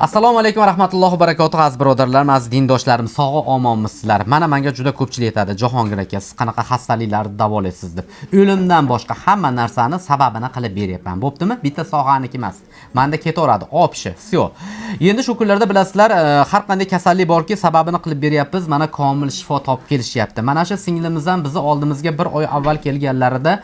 Assalomu alaykum va rahmatullohi va barakatuh aziz birodarlarim, aziz dindoshlarim, sog'i omonmisizlar? Menga juda ko'pchilik aytadi, Jahongir aka, siz qanaqa xastaliklarni davolaysiz deb. O'limdan boshqa hamma narsani sababini qilib beryapman. Bo'ptimi? Bitta sohaniki emas. Menda ketaveradi, opshi, всё. Endi shu kunlarda bilasizlar, har qanday kasallik borki, sababini qilib beryapmiz. Mana komil shifo topib kelishyapti. Mana shu singlimiz ham bizni oldimizga bir oy avval kelganlarida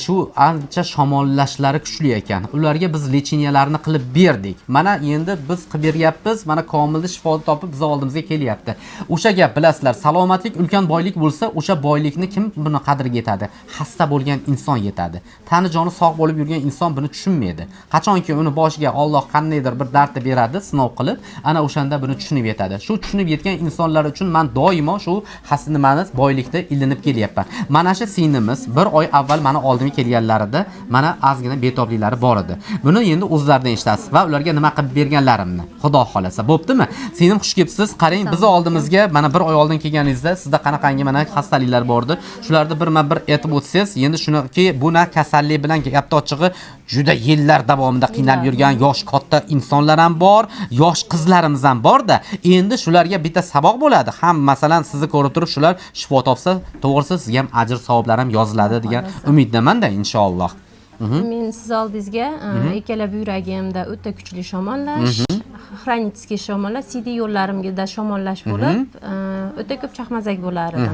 shu ancha shamollashlari kuchli ekan. Ularga biz lecheniyalarni qilib berdik. Mana endi biz qilib beryapmiz. Mana komilni shifo topib biz oldimizga kelyapti. O'sha gap bilasizlar, salomatlik ulkan boylik bo'lsa, o'sha boylikni kim buni qadriga yetadi? Xasta bo'lgan inson yetadi. Tani joni sog' bo'lib yurgan inson buni tushunmaydi. Qachonki uni boshiga Alloh qandaydir bir dardni beradi, sinov qilib, ana o'shanda buni tushunib yetadi. Shu tushunib yetgan insonlar uchun men doimo shu nimani boylikda ilinib kelyapman. Mana shu sinimiz bir oy avval mana oldimga kelganlarida mana ozgina betobliklari bor edi. Buni endi o'zlaridan eshitasiz va ularga nima qilib berganlarimni, Xudo xolasa. Bo'ptimi? Sinim xush kelibsiz. Qarang, biz oldimizga mana bir oy oldin kelganingizda sizda qanaqangi mana xastaliklar bordi. Shularni birma bir aytib o'tsangiz, endi shuniki buna kasallik bilan gapni ochig'i juda yillar davomida qiynalib yurgan yosh katta insonlar ham bor, yosh qizlarimiz ham bor-da. Endi shularga bitta saboq bo'ladi. Ham masalan sizni ko'rib turib shular shifo topsa, to'g'risi sizga ham ajr savoblar ham yoziladi degan umiddaman-da inshaalloh. Men siz oldingizga ikkala yuragimda o'ta kuchli shamollash, xronitskiy shamollash, CD yo'llarimda shamollash bo'lib, o'ta ko'p chaqmazak bo'lar edi.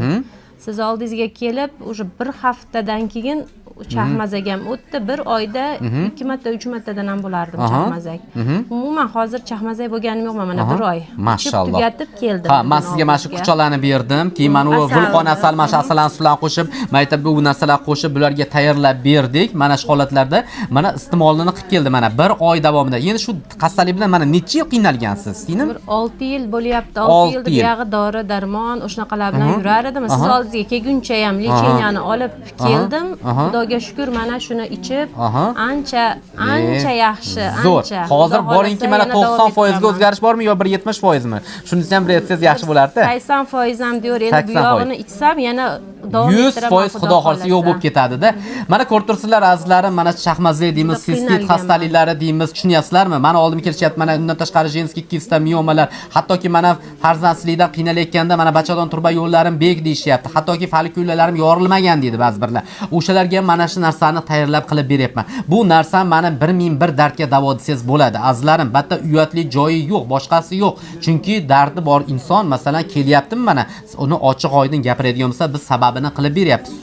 Siz oldingizga kelib, o'sha bir haftadan keyin chaqmazagam o'tdi. Bir oyda 2 marta, 3 martadan ham bo'lardim chaqmazak. Umuman hozir chaqmazak bo'lganim yo'q, mana bir oy. Mashalloh. Tugatib keldim. Ha, men sizga mana shu kuchalarni berdim. Keyin mana u vulqon asal, mana asalan sulan qo'shib, maytab bu narsalar qo'shib bularga tayyorlab berdik. Mana shu holatlarda mana iste'molini qilib keldi mana bir oy davomida. Endi shu xastalik bilan mana necha yil qiynalgansiz, sinim? Bir 6 yil bo'lyapti. 6 yilda buyog'i dori, darmon, o'shanaqalar bilan yurar edim. Siz oldingizga kelguncha ham lecheniyani olib keldim. Xudoga shukr, mana shuni ichib ancha yaxshi, ancha. Hozir boringki mana 90% ga o'zgarish bormi yo 70% mi? Shunisi ham bir aytsangiz yaxshi bo'lardi. 80% ham diyor, endi bu yog'ini ichsam yana davom ettiraman. 100% Xudo xolasa yo'q bo'lib ketadi-da. Mana ko'rib turibsizlar azizlarim, mana chaqmazlik deymiz, sistit xastaliklari deymiz, tushunyapsizlarmi? Mana oldim kelishyapti, mana undan tashqari jenskiy kista miomalar, hattoki mana farzandsizlikdan qiynalayotganda mana bachadon turba yo'llarim bek deyishyapti. Hattoki follikulalarim yorilmagan deydi ba'zi birlar. O'shalarga mana shu narsani tayyorlab qilib beryapman. Bu narsa mana 1001 dardga davo desangiz bo'ladi. Azizlarim, batta uyatli joyi yo'q, boshqasi yo'q. Chunki dardi bor inson masalan kelyaptimi mana, uni ochiq oydin gapiradigan bo'lsa, biz sababini qilib beryapmiz.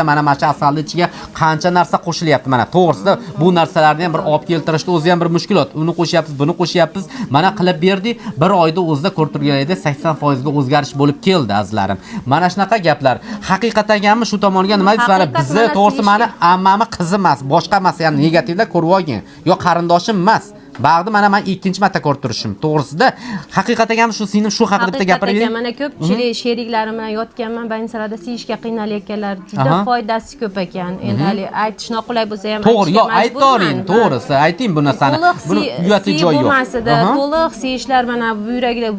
Mana shu asalni ichiga qancha narsa qo'shilyapti mana. To'g'risida bu narsalarni ham bir olib keltirishda o'zi ham bir mushkulot. Uni qo'shyapmiz, buni qo'shyapmiz. Mana qilib berdik. Bir oyda o'zida ko'rib turganingizda 80% ga o'zgarish bo'lib keldi azizlarim. Mana shunaqa gaplar. Haqiqatanmi shu tomoniga nima deysiz? Mana bizni to'g'risi mana ammami qizi emas, boshqa emas, ya'ni negativlar ko'rib olgin. Yo qarindoshim emas. Bag'di mana men ikkinchi marta ko'rib turishim. To'g'risida haqiqatan ham shu sinim shu haqida bitta gapirib bering. Mana ko'pchilik sheriklarim bilan yotganman, bansalarda siyishga qiynalayotganlar juda foydasi ko'p ekan. Endi hali aytish noqulay bo'lsa ham to'g'ri, yo aytoring, to'g'risi, ayting bu narsani. Buni uyatli joyi yo'q. To'liq siyishlar mana bu yurakda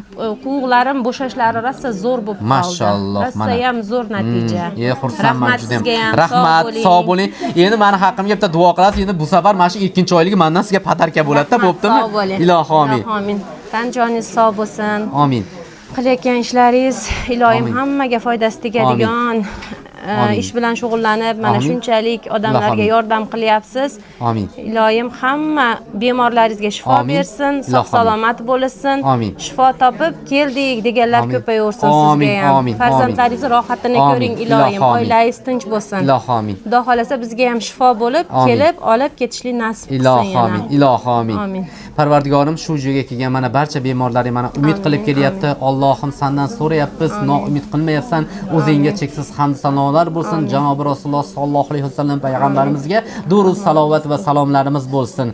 quvg'larim bo'shashlari rosa zo'r bo'lib qoldi. Mashalloh, mana. Rosa ham zo'r natija. Xursandman juda ham. Rahmat, sog' bo'ling. Endi meni haqqimga bitta duo qilasiz. Endi bu safar mana shu ikkinchi oyligi mendan sizga podarka bo'ladi. Bo'ptimi? Ilohim amin. Amin. Tan joningiz sog' bo'lsin. Amin. Qilayotgan ishlaringiz ilohim hammaga foydasi tegadigan ish bilan shug'ullanib, mana shunchalik odamlarga yordam qilyapsiz. Amin. Ilohim hamma bemorlaringizga shifo bersin, sog' salomat bo'lsin. Shifo topib keldik deganlar ko'payaversin sizga ham. Farzandlaringiz rohatini ko'ring ilohim, oilangiz tinch bo'lsin. Ilohim. Xudo xolasa bizga ham shifo bo'lib, kelib olib ketishlik nasib qilsin. Ilohim. Amin. Parvardigorim shu joyga kelgan mana barcha bemorlaring mana umid qilib kelyapti. Allohim sendan so'rayapmiz, noumid qilmayapsan. O'zingga cheksiz hamd sanolar bo'lsin. Janobi Rasululloh sollallohu alayhi vasallam payg'ambarimizga durud salovat va salomlarimiz bo'lsin.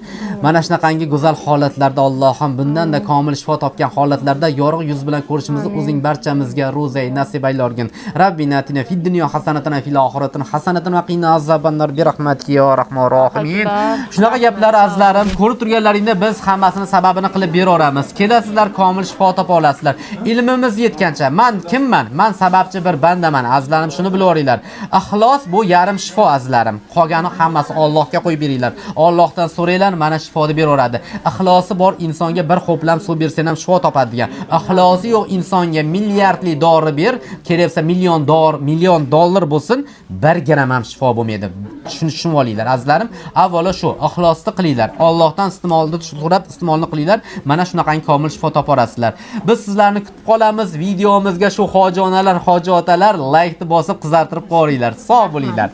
Mana shunaqangi go'zal holatlarda Allohim bundan-da komil shifo topgan holatlarda yorug' yuz bilan ko'rishimizni o'zing barchamizga ro'zay nasib aylargin. Rabbina atina fid dunyo hasanatan fil oxiratin hasanatan va qina azabannar bi rahmatika ya rahmanur rohimin. Shunaqa gaplar azizlarim, ko'rib turganlaringda biz hammasini sababini qilib beraveramiz. Kelasizlar, komil shifo topa olasizlar. Ilmimiz yetgancha men kimman? Men sababchi bir bandaman. Azizlarim shuni bilib oringlar. qo'yinglar. Ixlos bu yarim shifo azizlarim. Qolgani hammasi Allohga qo'yib beringlar. Allohdan so'ranglar, mana shifoni beraveradi. Ixlosi bor insonga bir xo'plam suv bersa ham shifo topadi degan. Ixlosi yo'q insonga milliardli dori ber, keraksa million dollar bo'lsin, bir gram ham shifo bo'lmaydi. Shuni tushunib olinglar azizlarim. Avvalo shu, ixlosni qilinglar. Allohdan istimolni so'rab istimolni qilinglar. Mana shunaqangi komil shifo toparasizlar. Biz sizlarni kutib qolamiz. Videomizga shu hojonalar, hojotalar like bosib qizartirib qo'yinglar. Sog' bo'linglar.